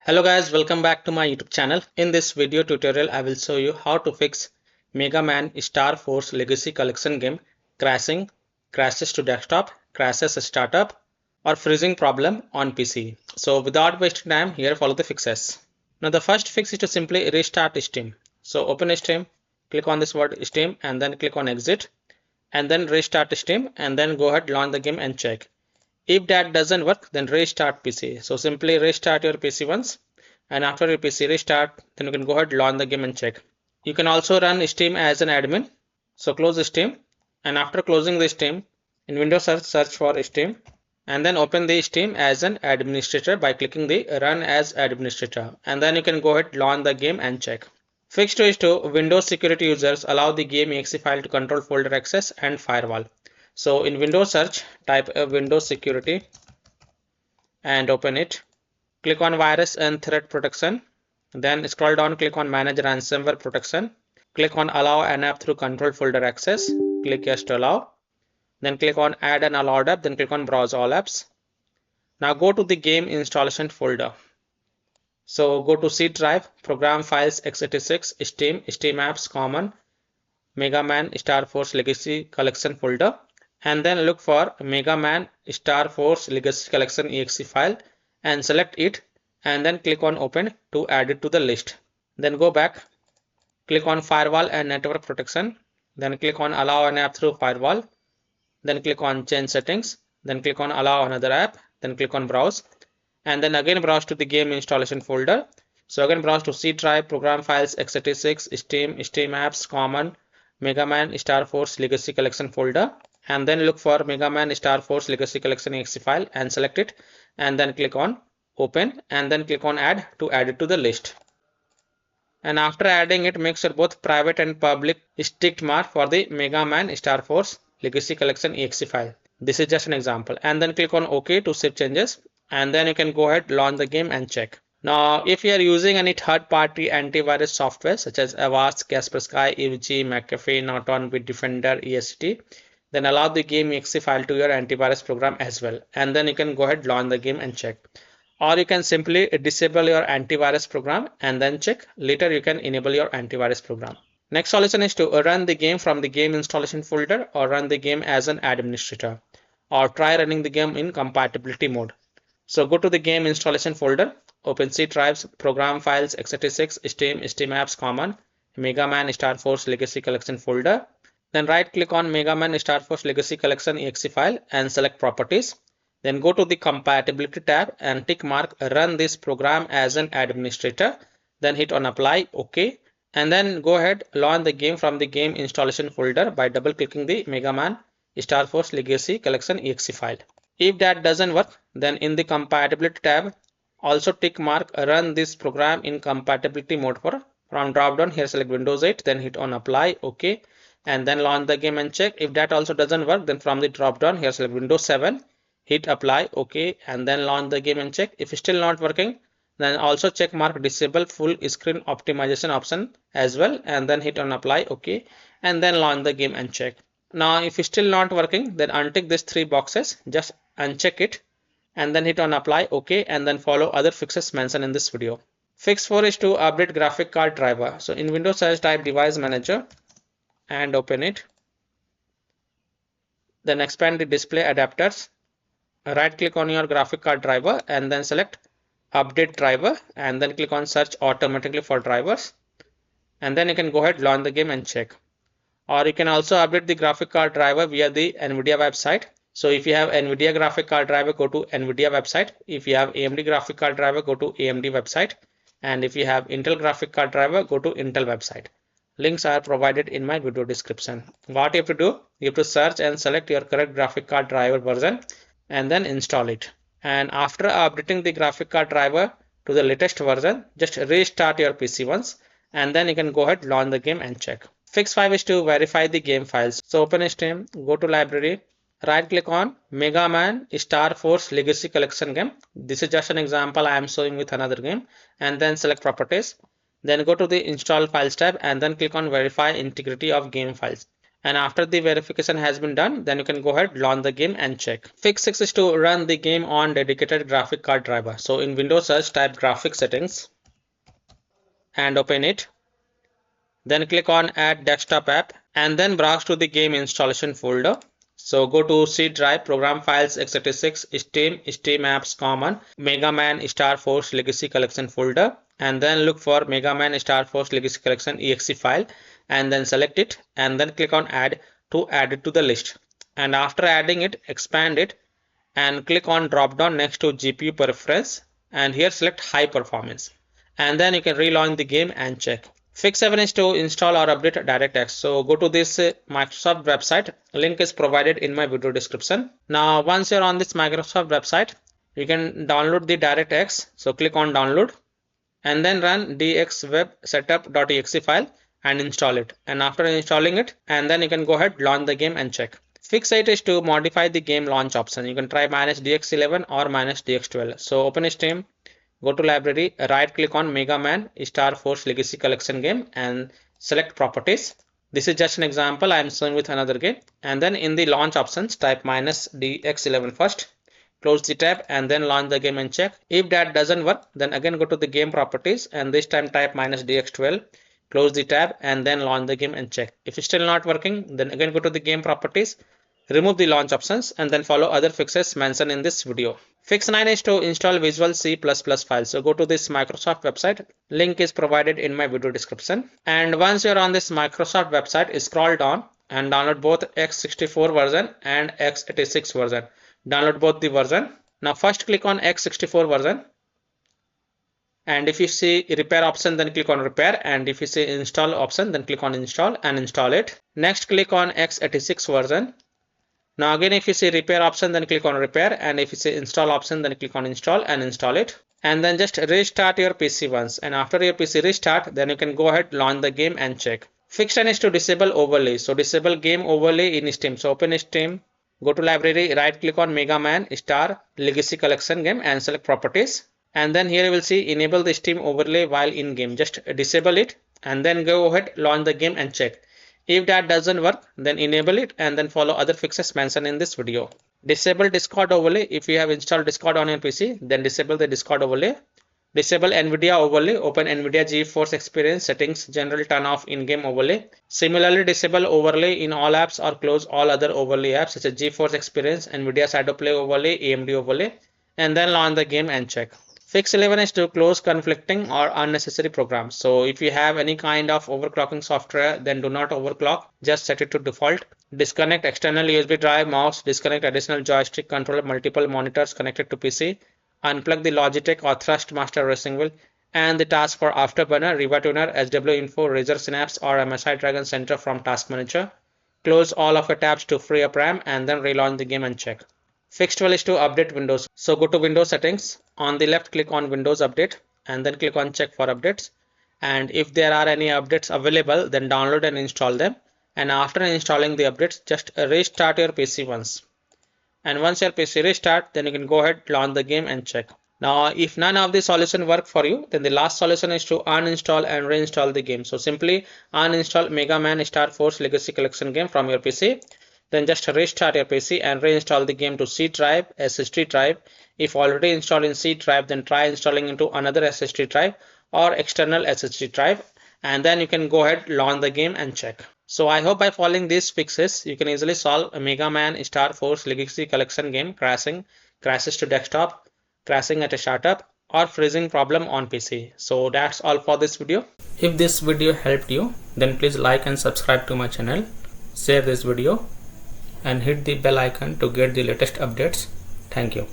Hello guys, welcome back to my YouTube channel. In this video tutorial, I will show you how to fix Mega Man Star Force Legacy Collection game crashing, crashes to desktop, crashes startup, or freezing problem on PC. So without wasting time, here follow the fixes. Now the first fix is to simply restart Steam. So open Steam, click on this word Steam and then click on exit and then restart Steam and then go ahead launch the game and check. If that doesn't work, then restart PC. So simply restart your PC once, and after your PC restart, then you can go ahead launch the game and check. You can also run Steam as an admin. So close Steam, and after closing the Steam, in Windows search for Steam, and then open the Steam as an administrator by clicking the Run as Administrator, and then you can go ahead launch the game and check. Fix 2 is to Windows security users allow the game exe file to control folder access and firewall. So in Windows search, type Windows security and open it. Click on virus and threat protection. Then scroll down, click on manage ransomware protection. Click on allow an app through control folder access. Click yes to allow. Then click on add an allowed app. Then click on browse all apps. Now go to the game installation folder. So go to C drive, program files x86, Steam, Steam apps, common, Mega Man Star Force Legacy Collection folder. And then look for Mega Man Star Force Legacy Collection exe file and select it and then click on open to add it to the list. Then go back, click on firewall and network protection, then click on allow an app through firewall, then click on change settings, then click on allow another app, then click on browse and then again browse to the game installation folder. So again browse to C drive, program files x86, Steam, Steam apps, common, Mega Man Star Force Legacy Collection folder, and then look for Mega Man Star Force Legacy Collection exe file and select it and then click on open and then click on add to add it to the list. And after adding it, make sure both private and public is ticked mark for the Mega Man Star Force Legacy Collection exe file. This is just an example, and then click on OK to save changes and then you can go ahead launch the game and check. Now if you are using any third-party antivirus software such as Avast, Kaspersky, EVG, McAfee, Norton, Bitdefender, EST, then allow the game exe file to your antivirus program as well, and then you can go ahead launch the game and check. Or you can simply disable your antivirus program and then check. Later you can enable your antivirus program. Next solution is to run the game from the game installation folder or run the game as an administrator, or try running the game in compatibility mode. So go to the game installation folder, open C drives, program files x86, Steam, Steam apps, common, Mega Man Star Force Legacy Collection folder. Then right click on Mega Man Star Force Legacy Collection exe file and select properties. Then go to the compatibility tab and tick mark run this program as an administrator. Then hit on apply, OK. And then go ahead launch the game from the game installation folder by double clicking the Mega Man Star Force Legacy Collection exe file. If that doesn't work, then in the compatibility tab also tick mark run this program in compatibility mode for. From drop down here select Windows 8, then hit on apply, OK. And then launch the game and check. If that also doesn't work, then from the drop down here select Windows 7, hit apply, OK, and then launch the game and check. If it's still not working, then also check mark disable full screen optimization option as well and then hit on apply, OK, and then launch the game and check. Now if it's still not working, then untick these three boxes, just uncheck it and then hit on apply, OK, and then follow other fixes mentioned in this video. Fix 4 is to update graphic card driver. So in Windows search type device manager and open it. Then expand the display adapters. Right click on your graphic card driver and then select update driver and then click on search automatically for drivers, and then you can go ahead launch the game and check. Or you can also update the graphic card driver via the NVIDIA website. So if you have NVIDIA graphic card driver, go to NVIDIA website. If you have AMD graphic card driver, go to AMD website. And if you have Intel graphic card driver, go to Intel website. Links are provided in my video description. What you have to do, you have to search and select your correct graphic card driver version and then install it. And after updating the graphic card driver to the latest version, just restart your PC once and then you can go ahead launch the game and check. Fix 5 is to verify the game files. So open Steam, go to library, right click on Mega Man Star Force Legacy Collection game. This is just an example I am showing with another game, and then select properties. Then go to the install files tab and then click on verify integrity of game files. And after the verification has been done, then you can go ahead, launch the game and check. Fix 6 is to run the game on dedicated graphic card driver. So in Windows search, type graphic settings and open it. Then click on add desktop app and then browse to the game installation folder. So go to C drive, program files, x86, Steam apps common, Mega Man Star Force Legacy Collection folder, and then look for Mega Man Star Force Legacy Collection exe file and then select it and then click on add to add it to the list. And after adding it, expand it and click on drop down next to GPU preference and here select high performance. And then you can relaunch the game and check. Fix 7 is to install or update DirectX. So go to this Microsoft website. Link is provided in my video description. Now once you're on this Microsoft website, you can download the DirectX. So click on download and then run dxwebsetup.exe file and install it. And after installing it, and then you can go ahead, launch the game and check. Fix 8 is to modify the game launch option. You can try -dx11 or -dx12. So open Steam. Go to library, right click on Mega Man Star Force Legacy Collection game and select properties. This is just an example I am showing with another game. And then in the launch options, type -dx11 first, close the tab and then launch the game and check. If that doesn't work, then again go to the game properties and this time type -dx12, close the tab and then launch the game and check. If it's still not working, then again go to the game properties, remove the launch options and then follow other fixes mentioned in this video. Fix 9 is to install Visual C++ file. So go to this Microsoft website. Link is provided in my video description. And once you're on this Microsoft website, scroll down and download both x64 version and x86 version. Download both the version. Now first click on x64 version. And if you see repair option, then click on repair. And if you see install option, then click on install and install it. Next click on x86 version. Now again, if you see repair option, then click on repair, and if you see install option, then click on install and install it. And then just restart your PC once, and after your PC restart, then you can go ahead, launch the game and check. Fix 10 is to disable overlay. So disable game overlay in Steam. So open Steam, go to library, right click on Mega Man Star Legacy Collection game and select properties. And then here you will see enable the Steam overlay while in game. Just disable it and then go ahead, launch the game and check. If that doesn't work, then enable it and then follow other fixes mentioned in this video. Disable Discord overlay. If you have installed Discord on your PC, then disable the Discord overlay. Disable NVIDIA overlay. Open NVIDIA GeForce Experience settings, general turn off in-game overlay. Similarly, disable overlay in all apps or close all other overlay apps such as GeForce Experience, NVIDIA Shadowplay overlay, AMD overlay, and then launch the game and check. Fix 11 is to close conflicting or unnecessary programs. So if you have any kind of overclocking software, then do not overclock. Just set it to default. Disconnect external USB drive, mouse, disconnect additional joystick, controller, multiple monitors connected to PC. Unplug the Logitech or Thrust Master Racing Wheel and the task for Afterburner, Riva Tuner, SW Info, Razer Synapse or MSI Dragon Center from Task Manager. Close all of your tabs to free up RAM and then relaunch the game and check. Fix 12 is to update Windows. So go to Windows settings. On the left, click on Windows Update and then click on check for updates. And if there are any updates available, then download and install them. And after installing the updates, just restart your PC once. And once your PC restart, then you can go ahead, launch the game and check. Now, if none of the solution work for you, then the last solution is to uninstall and reinstall the game. So simply uninstall Mega Man Star Force Legacy Collection game from your PC. Then just restart your PC and reinstall the game to C drive, SSD drive. If already installed in C drive, then try installing into another SSD drive or external SSD drive. And then you can go ahead, launch the game and check. So I hope by following these fixes, you can easily solve a Mega Man Star Force Legacy Collection game crashes to desktop, crashing at a startup, or freezing problem on PC. So that's all for this video. If this video helped you, then please like and subscribe to my channel, share this video, and hit the bell icon to get the latest updates. Thank you.